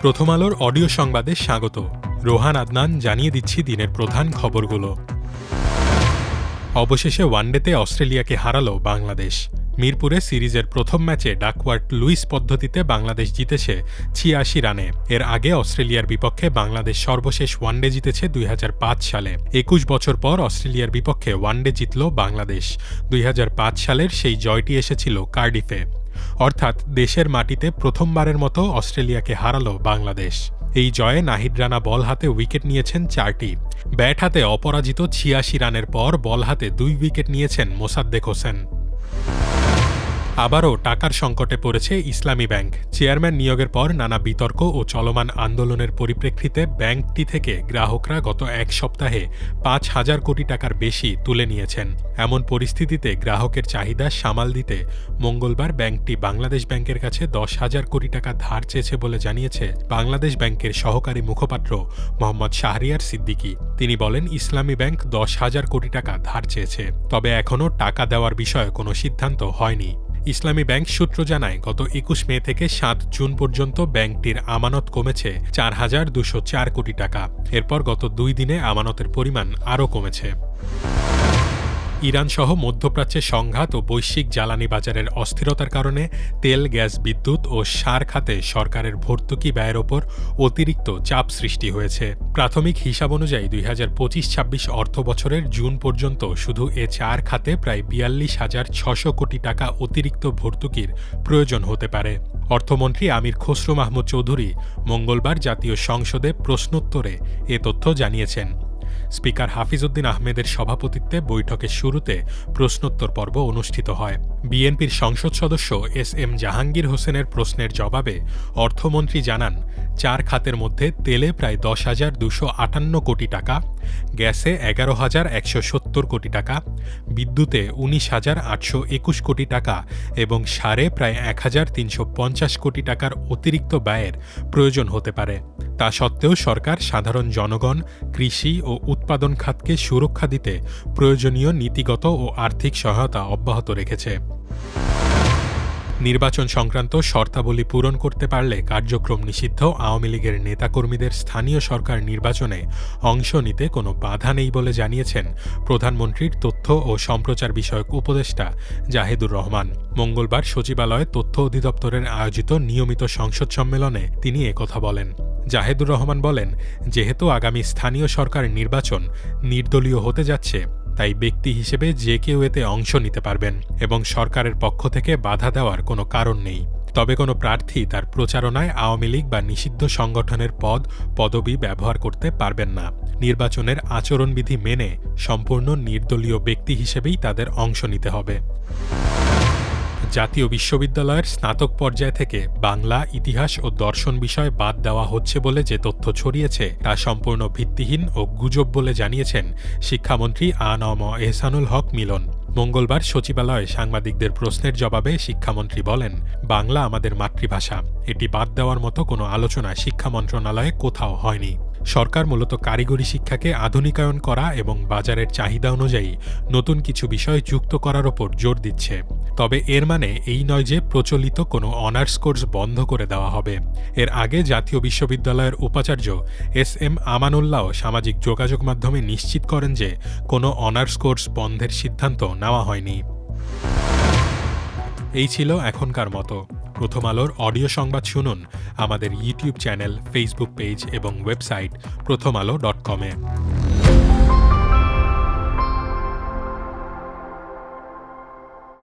প্রথম আলোর অডিও সংবাদে স্বাগত। রোহান আদনান জানিয়ে দিচ্ছি দিনের প্রধান খবরগুলো। অবশেষে ওয়ানডেতে অস্ট্রেলিয়াকে হারালো বাংলাদেশ। মিরপুরে সিরিজের প্রথম ম্যাচে ডাকওয়ার্থ লুইস পদ্ধতিতে বাংলাদেশ জিতেছে ৮৬ রানে। এর আগে অস্ট্রেলিয়ার বিপক্ষে বাংলাদেশ সর্বশেষ ওয়ানডে জিতেছে ২০০৫ সালে। ২১ বছর পর অস্ট্রেলিয়ার বিপক্ষে ওয়ানডে জিতল বাংলাদেশ। ২০০৫ সালের সেই জয়টি এসেছিল কার্ডিফে। অর্থাৎ দেশের মাটিতে প্রথমবারের মতো অস্ট্রেলিয়াকে হারালো বাংলাদেশ। এই জয়ে নাহিদ রানা বল হাতে উইকেট নিয়েছেন ৪টি। ব্যাট হাতে অপরাজিত ৮৬ রানের পর বল হাতে ২ উইকেট নিয়েছেন মোসাদ্দেক হোসেন। আবারও টাকার সংকটে পড়েছে ইসলামী ব্যাংক। চেয়ারম্যান নিয়োগের পর নানা বিতর্ক ও চলমান আন্দোলনের পরিপ্রেক্ষিতে ব্যাংকটি থেকে গ্রাহকরা গত এক সপ্তাহে ৫,০০০ কোটি টাকার বেশি তুলে নিয়েছেন। এমন পরিস্থিতিতে গ্রাহকের চাহিদা সামাল দিতে মঙ্গলবার ব্যাংকটি বাংলাদেশ ব্যাংকের কাছে ১০,০০০ কোটি টাকা ধার চেয়েছে বলে জানিয়েছে বাংলাদেশ ব্যাংকের সহকারী মুখপাত্র মোহাম্মদ শাহরিয়ার সিদ্দিকী। তিনি বলেন, ইসলামী ব্যাংক ১০,০০০ কোটি টাকা ধার চেয়েছে, তবে এখনও টাকা দেওয়ার বিষয়ে কোনো সিদ্ধান্ত হয়নি। ইসলামী ব্যাংক সূত্র জানায়, গত ২১ মে থেকে ৭ জুন পর্যন্ত ব্যাংকটির আমানত কমেছে ৪,২০৪ কোটি টাকা। এরপর গত ২ দিনে আমানতের পরিমাণ আরও কমেছে। ইরানসহ মধ্যপ্রাচ্যের সংঘাত ও বৈশ্বিক জ্বালানি বাজারের অস্থিরতার কারণে তেল, গ্যাস, বিদ্যুৎ ও সার খাতে সরকারের ভর্তুকি ব্যয়ের ওপর অতিরিক্ত চাপ সৃষ্টি হয়েছে। প্রাথমিক হিসাব অনুযায়ী ২০২৫-২৬ অর্থ বছরের জুন পর্যন্ত শুধু এ ৪ খাতে প্রায় ৪২,৬০০ কোটি টাকা অতিরিক্ত ভর্তুকির প্রয়োজন হতে পারে। অর্থমন্ত্রী আমির খসরু মাহমুদ চৌধুরী মঙ্গলবার জাতীয় সংসদে প্রশ্নোত্তরে এ তথ্য জানিয়েছেন। স্পিকার হাফিজউদ্দিন আহমেদের সভাপতিত্বে বৈঠকের শুরুতে প্রশ্নোত্তর পর্ব অনুষ্ঠিত হয়। বিএনপির সংসদ সদস্য এস.এম. জাহাঙ্গীর হোসেনের প্রশ্নের জবাবে অর্থমন্ত্রী জানান, ৪ খাতের মধ্যে তেলে প্রায় ১০,২৫৮ কোটি টাকা, গ্যাসে ১১,১৭০ কোটি টাকা, বিদ্যুতে ১৯,৮২১ কোটি টাকা এবং সারে প্রায় ১,৩৫০ কোটি টাকার অতিরিক্ত ব্যয়ের প্রয়োজন হতে পারে। তা সত্ত্বেও সরকার সাধারণ জনগণ, কৃষি ও উৎপাদন খাতকে সুরক্ষা দিতে প্রয়োজনীয় নীতিগত ও আর্থিক সহায়তা অব্যাহত রেখেছে। নির্বাচন সংক্রান্ত শর্তাবলী পূরণ করতে পারলে কার্যক্রম নিষিদ্ধ আওয়ামী লীগের নেতাকর্মীদের স্থানীয় সরকার নির্বাচনে অংশ নিতে কোনো বাধা নেই বলে জানিয়েছেন প্রধানমন্ত্রীর তথ্য ও সম্প্রচার বিষয়ক উপদেষ্টা জাহেদুর রহমান। মঙ্গলবার সচিবালয়ে তথ্য অধিদপ্তরের আয়োজিত নিয়মিত সংসদ সম্মেলনে তিনি একথা বলেন। জাহেদুর রহমান বলেন, যেহেতু আগামী স্থানীয় সরকার নির্বাচন নির্দলীয় হতে যাচ্ছে, তাই ব্যক্তি হিসেবে যে কেউ এতে অংশ নিতে পারবেন এবং সরকারের পক্ষ থেকে বাধা দেওয়ার কোনো কারণ নেই। তবে কোনো প্রার্থী তার প্রচারণায় আওয়ামী লীগ বা নিষিদ্ধ সংগঠনের পদবি ব্যবহার করতে পারবেন না। নির্বাচনের আচরণবিধি মেনে সম্পূর্ণ নির্দলীয় ব্যক্তি হিসেবেই তাদের অংশ নিতে হবে। জাতীয় বিশ্ববিদ্যালয়ের স্নাতক পর্যায় থেকে বাংলা, ইতিহাস ও দর্শন বিষয় বাদ দেওয়া হচ্ছে বলে যে তথ্য ছড়িয়েছে তা সম্পূর্ণ ভিত্তিহীন ও গুজব বলে জানিয়েছেন শিক্ষামন্ত্রী আ.ন.ম এহসানুল হক মিলন। মঙ্গলবার সচিবালয়ে সাংবাদিকদের প্রশ্নের জবাবে শিক্ষামন্ত্রী বলেন, বাংলা আমাদের মাতৃভাষা, এটি বাদ দেওয়ার মতো কোনো আলোচনা শিক্ষা মন্ত্রণালয়ে কোথাও হয়নি। সরকার মূলত কারিগরি শিক্ষাকে আধুনিকায়ন করা এবং বাজারের চাহিদা অনুযায়ী নতুন কিছু বিষয় যুক্ত করার ওপর জোর দিচ্ছে। তবে এর মানে এই নয় যে প্রচলিত কোনো অনার্স কোর্স বন্ধ করে দেওয়া হবে। এর আগে জাতীয় বিশ্ববিদ্যালয়ের উপাচার্য এস.এম. আমানুল্লাহ সামাজিক যোগাযোগ মাধ্যমে নিশ্চিত করেন যে কোনো অনার্স কোর্স বন্ধের সিদ্ধান্ত নেওয়া হয়নি। এই ছিল এখনকার মতো। প্রথম আলোর অডিও সংবাদ শুনুন আমাদের ইউটিউব চ্যানেল, ফেসবুক পেজ এবং ওয়েবসাইট prothomalo.com-এ।